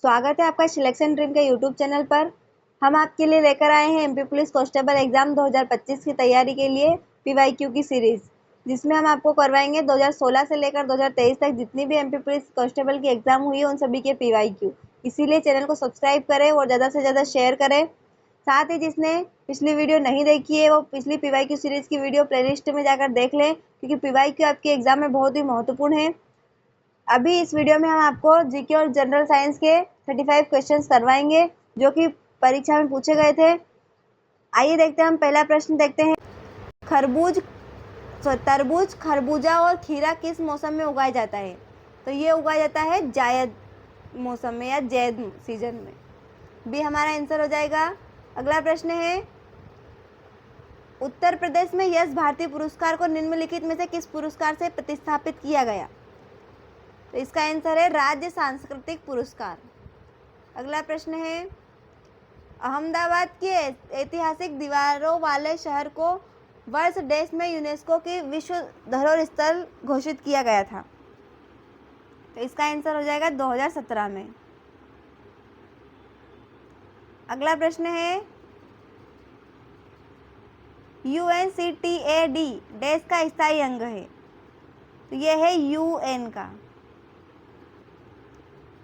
स्वागत है आपका सिलेक्शन ड्रीम के यूट्यूब चैनल पर। हम आपके लिए लेकर आए हैं एमपी पुलिस कांस्टेबल एग्जाम 2025 की तैयारी के लिए पीवाईक्यू की सीरीज, जिसमें हम आपको करवाएंगे 2016 से लेकर 2023 तक जितनी भी एमपी पुलिस कांस्टेबल की एग्जाम हुई है उन सभी के पीवाईक्यू। इसीलिए चैनल को सब्सक्राइब करें और ज़्यादा से ज़्यादा शेयर करें। साथ ही जिसने पिछली वीडियो नहीं देखी है वो पिछली पीवाईक्यू सीरीज की वीडियो प्लेलिस्ट में जाकर देख लें, क्योंकि पीवाईक्यू आपके एग्जाम में बहुत ही महत्वपूर्ण है। अभी इस वीडियो में हम आपको जीके और जनरल साइंस के 35 क्वेश्चंस करवाएंगे जो कि परीक्षा में पूछे गए थे। आइए देखते हैं, हम पहला प्रश्न देखते हैं। तरबूज, खरबूजा और खीरा किस मौसम में उगाया जाता है? तो ये उगाया जाता है जायद मौसम में या जैद सीजन में। बी हमारा आंसर हो जाएगा। अगला प्रश्न है, उत्तर प्रदेश में यश भारती पुरस्कार को निम्नलिखित में से किस पुरस्कार से प्रतिस्थापित किया गया? तो इसका आंसर है राज्य सांस्कृतिक पुरस्कार। अगला प्रश्न है, अहमदाबाद की ऐतिहासिक दीवारों वाले शहर को वर्ष डैश में यूनेस्को की विश्व धरोहर स्थल घोषित किया गया था? तो इसका आंसर हो जाएगा 2017 में। अगला प्रश्न है, UNCTAD डैश का स्थायी अंग है? तो यह है UN का।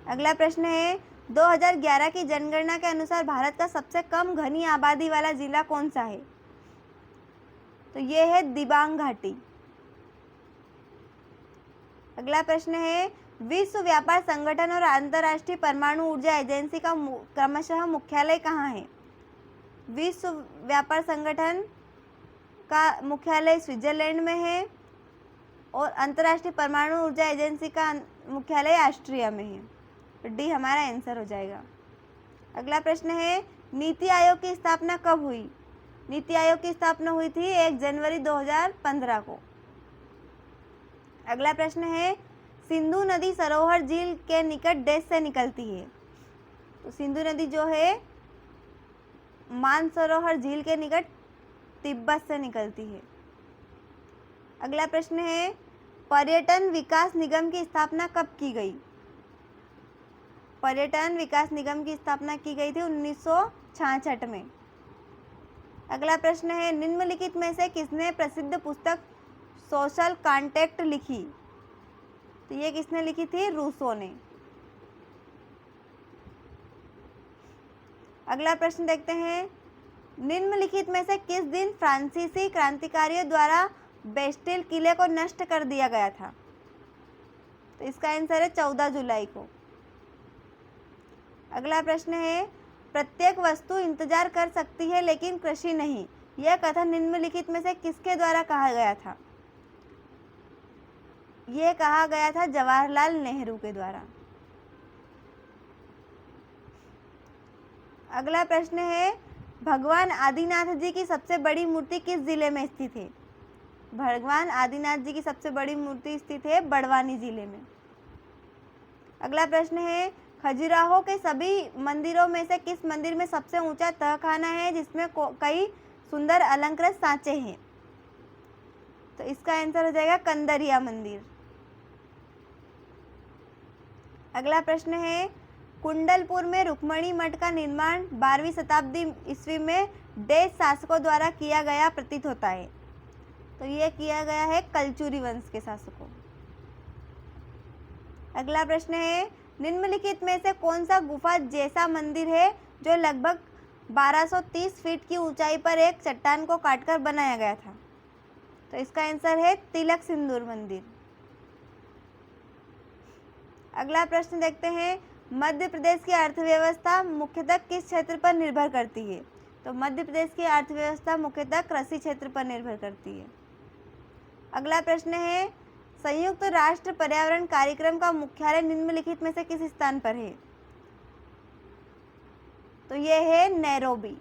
अगला प्रश्न है, 2011 की जनगणना के अनुसार भारत का सबसे कम घनी आबादी वाला जिला कौन सा है? तो ये है दिबांग घाटी। अगला प्रश्न है, विश्व व्यापार संगठन और अंतर्राष्ट्रीय परमाणु ऊर्जा एजेंसी का क्रमशः मुख्यालय कहाँ है? विश्व व्यापार संगठन का मुख्यालय स्विट्जरलैंड में है और अंतर्राष्ट्रीय परमाणु ऊर्जा एजेंसी का मुख्यालय ऑस्ट्रिया में है। तो डी हमारा आंसर हो जाएगा। अगला प्रश्न है, नीति आयोग की स्थापना कब हुई? नीति आयोग की स्थापना हुई थी 1 जनवरी 2015 को। अगला प्रश्न है, सिंधु नदी सरोवर झील के निकट देश से निकलती है? तो सिंधु नदी जो है मानसरोवर झील के निकट तिब्बत से निकलती है। अगला प्रश्न है, पर्यटन विकास निगम की स्थापना कब की गई? पर्यटन विकास निगम की स्थापना की गई थी 1966 में। अगला प्रश्न है, निम्नलिखित में से किसने प्रसिद्ध पुस्तक सोशल कॉन्ट्रैक्ट लिखी? तो ये किसने लिखी थी? रूसो ने। अगला प्रश्न देखते हैं, निम्नलिखित में से किस दिन फ्रांसीसी क्रांतिकारियों द्वारा बेस्टिल किले को नष्ट कर दिया गया था? तो इसका आंसर है 14 जुलाई को। अगला प्रश्न है, प्रत्येक वस्तु इंतजार कर सकती है लेकिन कृषि नहीं, यह कथन निम्नलिखित में से किसके द्वारा कहा गया था? यह कहा गया था जवाहरलाल नेहरू के द्वारा। अगला प्रश्न है, भगवान आदिनाथ जी की सबसे बड़ी मूर्ति किस जिले में स्थित है? भगवान आदिनाथ जी की सबसे बड़ी मूर्ति स्थित है बड़वानी जिले में। अगला प्रश्न है, खजुराहो के सभी मंदिरों में से किस मंदिर में सबसे ऊंचा तहखाना है जिसमें कई सुंदर अलंकृत सांचे हैं? तो इसका आंसर हो जाएगा कंदरिया मंदिर। अगला प्रश्न है, कुंडलपुर में रुक्मणी मठ का निर्माण 12वीं शताब्दी ईस्वी में डैश शासकों द्वारा किया गया प्रतीत होता है? तो यह किया गया है कलचुरी वंश के शासकों। अगला प्रश्न है, निम्नलिखित में से कौन सा गुफा जैसा मंदिर है जो लगभग 1230 फीट की ऊंचाई पर एक चट्टान को काटकर बनाया गया था? तो इसका आंसर है तिलक सिंदूर मंदिर। अगला प्रश्न देखते हैं, मध्य प्रदेश की अर्थव्यवस्था मुख्यतः किस क्षेत्र पर निर्भर करती है? तो मध्य प्रदेश की अर्थव्यवस्था मुख्यतः कृषि क्षेत्र पर निर्भर करती है। अगला प्रश्न है, संयुक्त राष्ट्र पर्यावरण कार्यक्रम का मुख्यालय निम्नलिखित में से किस स्थान पर है? तो यह है नैरोबी।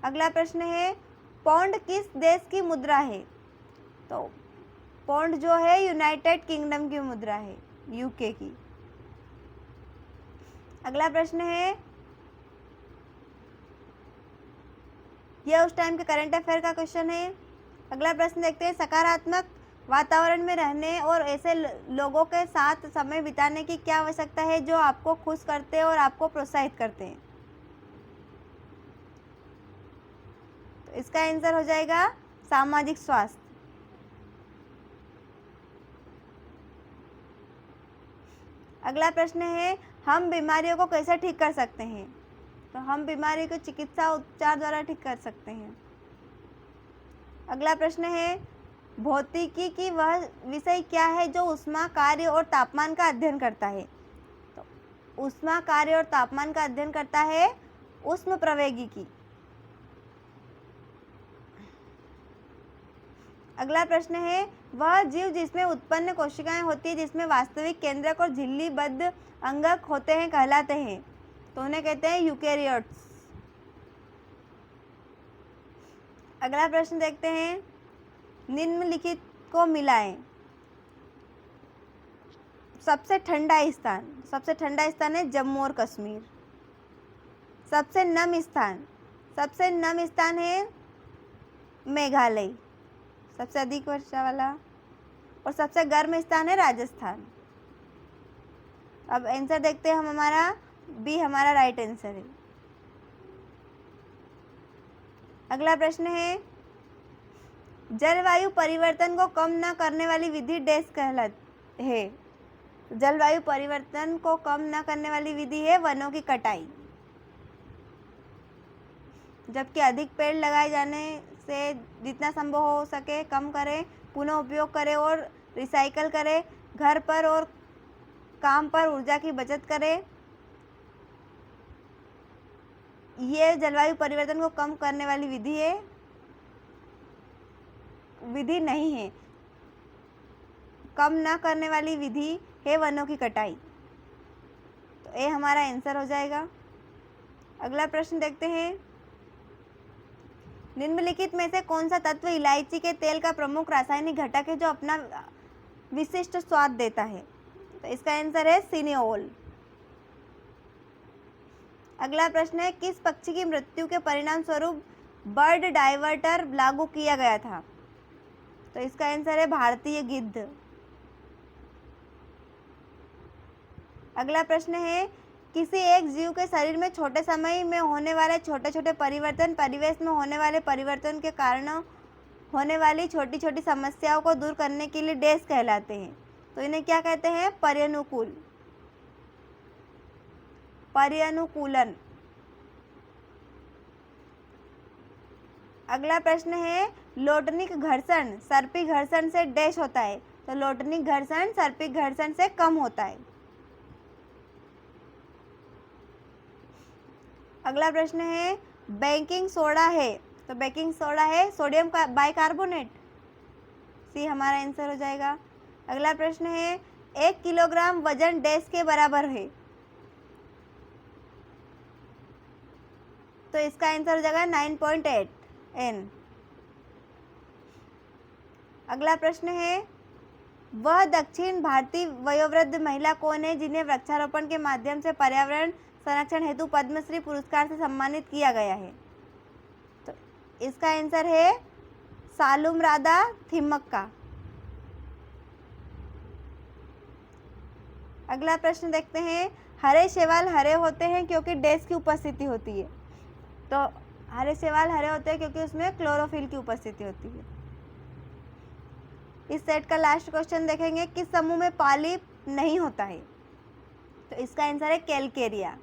अगला प्रश्न है, पौंड किस देश की मुद्रा है? तो पौंड जो है यूनाइटेड किंगडम की मुद्रा है, यूके की। अगला प्रश्न है, यह उस टाइम के करंट अफेयर का क्वेश्चन है। अगला प्रश्न देखते हैं, सकारात्मक वातावरण में रहने और ऐसे लोगों के साथ समय बिताने की क्या आवश्यकता है जो आपको खुश करते हैं और आपको प्रोत्साहित करते हैं? तो इसका आंसर हो जाएगा सामाजिक स्वास्थ्य। अगला प्रश्न है, हम बीमारियों को कैसे ठीक कर सकते हैं? तो हम बीमारी को चिकित्सा उपचार द्वारा ठीक कर सकते हैं। अगला प्रश्न है, भौतिकी की वह विषय क्या है जो ऊष्मा, कार्य और तापमान का अध्ययन करता है? तो ऊष्मा, कार्य और तापमान का अध्ययन करता है ऊष्मप्रवैगिकी। अगला प्रश्न है, वह जीव जिसमें उत्पन्न कोशिकाएं होती है जिसमें वास्तविक केंद्रक और झिल्लीबद्ध अंगक होते हैं कहलाते हैं? तो उन्हें कहते हैं यूकेरियोट्स। अगला प्रश्न देखते हैं, निम्नलिखित को मिलाएं। सबसे ठंडा स्थान है जम्मू और कश्मीर। सबसे नम स्थान है मेघालय, सबसे अधिक वर्षा वाला। और सबसे गर्म स्थान है राजस्थान। अब आंसर देखते हैं हम, हमारा बी हमारा राइट आंसर है। अगला प्रश्न है, जलवायु परिवर्तन को कम न करने वाली विधि डैश कहलाती है? जलवायु परिवर्तन को कम न करने वाली विधि है वनों की कटाई। जबकि अधिक पेड़ लगाए जाने से जितना संभव हो सके कम करें, पुनः उपयोग करें और रिसाइकल करें, घर पर और काम पर ऊर्जा की बचत करें। ये जलवायु परिवर्तन को कम करने वाली विधि नहीं है। कम न करने वाली विधि है वनों की कटाई। तो ये हमारा आंसर हो जाएगा। अगला प्रश्न देखते हैं, निम्नलिखित में से कौन सा तत्व इलायची के तेल का प्रमुख रासायनिक घटक है जो अपना विशिष्ट स्वाद देता है? तो इसका आंसर है सिनेओल। अगला प्रश्न है, किस पक्षी की मृत्यु के परिणाम स्वरूप बर्ड डाइवर्टर लागू किया गया था? तो इसका आंसर है भारतीय गिद्ध। अगला प्रश्न है, किसी एक जीव के शरीर में छोटे समय में होने वाले छोटे छोटे परिवर्तन परिवेश में होने वाले परिवर्तन के कारण होने वाली छोटी छोटी समस्याओं को दूर करने के लिए डैश कहलाते हैं? तो इन्हें क्या कहते हैं? पर्यानुकूलन। अगला प्रश्न है, लोटनिक घर्षण सर्पिक घर्षण से डैश होता है? तो लोटनिक घर्षण सर्पिक घर्षण से कम होता है। अगला प्रश्न है, बेकिंग सोडा है? तो बेकिंग सोडा है सोडियम बाइकार्बोनेट। सी हमारा आंसर हो जाएगा। अगला प्रश्न है, 1 किलोग्राम वजन डैश के बराबर है? तो इसका आंसर हो जाएगा 9.8 N। अगला प्रश्न है, वह दक्षिण भारतीय वयोवृद्ध महिला कौन है जिन्हें वृक्षारोपण के माध्यम से पर्यावरण संरक्षण हेतु पद्मश्री पुरस्कार से सम्मानित किया गया है? तो इसका आंसर है सालुमरादा थिमक्का। अगला प्रश्न देखते हैं, हरे शैवाल हरे होते हैं क्योंकि डैश की उपस्थिति होती है? तो हरे शैवाल हरे होते हैं क्योंकि उसमें क्लोरोफिल की उपस्थिति होती है। इस सेट का लास्ट क्वेश्चन देखेंगे, किस समूह में पॉलिप नहीं होता है? तो इसका आंसर है कैलकेरिया।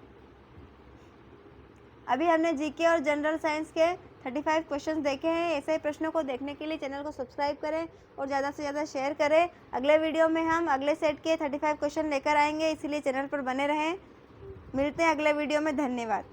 अभी हमने जीके और जनरल साइंस के 35 क्वेश्चंस देखे हैं। ऐसे प्रश्नों को देखने के लिए चैनल को सब्सक्राइब करें और ज़्यादा से ज़्यादा शेयर करें। अगले वीडियो में हम अगले सेट के 35 क्वेश्चन लेकर आएंगे, इसलिए चैनल पर बने रहें। मिलते हैं अगले वीडियो में। धन्यवाद।